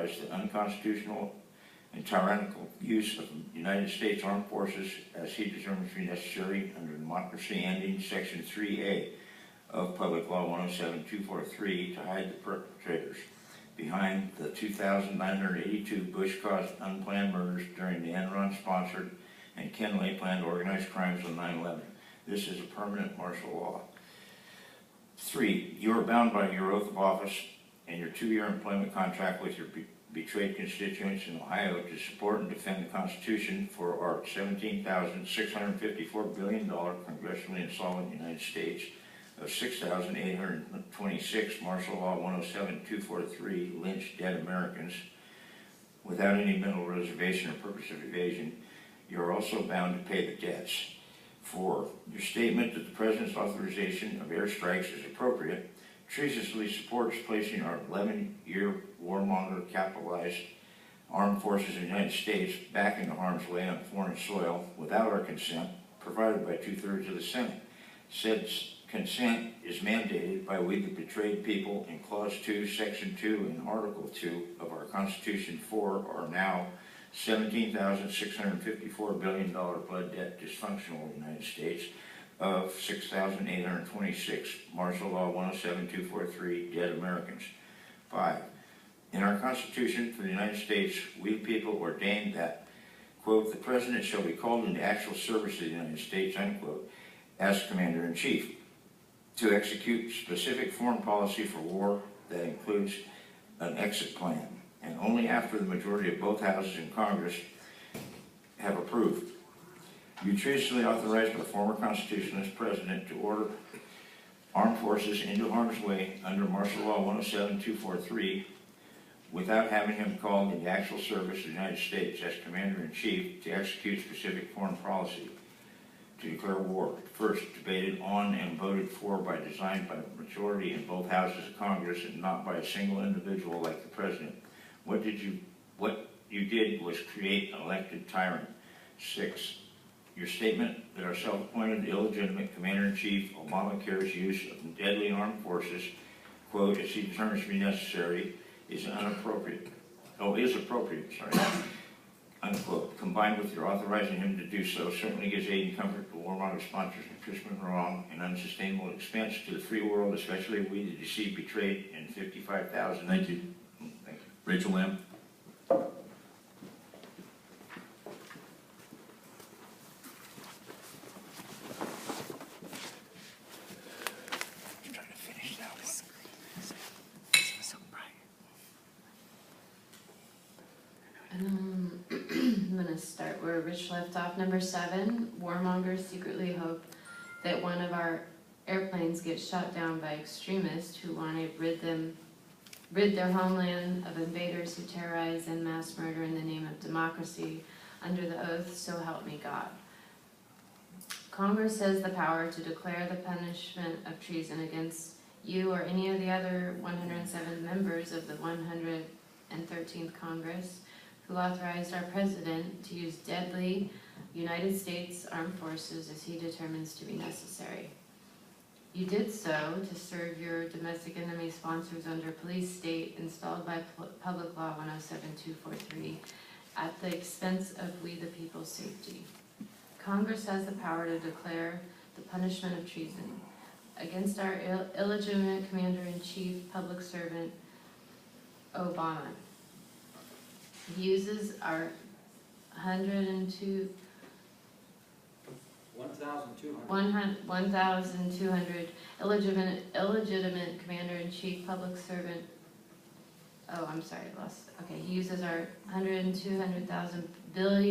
authorize the unconstitutional and tyrannical use of the United States Armed Forces as he determines to be necessary under democracy ending Section 3A of Public Law 107-243 to hide the perpetrators behind the 2,982 Bush-caused unplanned murders during the Enron-sponsored and Ken Lay-planned organized crimes on 9/11. This is a permanent martial law. 3, you are bound by your oath of office and your 2-year employment contract with your betrayed constituents in Ohio to support and defend the Constitution for our $17,654 billion congressionally insolvent United States of 6,826 martial law 107-243 lynched dead Americans without any mental reservation or purpose of evasion. You are also bound to pay the debts. 4, your statement that the President's authorization of airstrikes is appropriate treasonously supports placing our 11-year warmonger capitalized armed forces of the United States back into harm's way on foreign soil without our consent, provided by 2/3 of the Senate. Said consent is mandated by we the betrayed people in Clause 2, Section 2, and Article 2 of our Constitution for our now $17,654 billion blood debt dysfunctional United States of 6,826 martial law 107-243 dead Americans. 5, in our Constitution for the United States, we people ordained that, quote, the President shall be called into actual service of the United States, unquote, as Commander-in-Chief, to execute specific foreign policy for war that includes an exit plan, and only after the majority of both houses in Congress have approved. You treasonously authorized the former constitutionalist president to order armed forces into harm's way under martial law 107-243 without having him called into actual service of the United States as Commander-in-Chief to execute specific foreign policy, to declare war, first debated on and voted for by design by the majority in both houses of Congress and not by a single individual like the President. What you did was create an elected tyrant. 6, your statement that our self-appointed illegitimate Commander-in-Chief Obamacare's use of deadly armed forces, quote, as he determines to be necessary, is appropriate, unquote, combined with your authorizing him to do so, certainly gives aid and comfort to warmonger sponsors and fishermen wrong and unsustainable expense to the free world, especially we the deceived, betrayed, and 55,000. Thank you. Thank you. Rachel Lamb. I'm going to start where Rich left off. Number 7, warmongers secretly hope that one of our airplanes gets shot down by extremists who want to rid their homeland of invaders who terrorize and mass murder in the name of democracy under the oath, so help me God. Congress has the power to declare the punishment of treason against you or any of the other 107 members of the 113th Congress who authorized our President to use deadly United States Armed Forces as he determines to be necessary. You did so to serve your domestic enemy sponsors under police state installed by Public Law 107-243 at the expense of we the people's safety. Congress has the power to declare the punishment of treason against our illegitimate Commander-in-Chief, public servant, Obama. He uses our 1,200 illegitimate Commander-in-Chief, public servant. Oh, I'm sorry, lost. Okay, he uses our 100,000 billion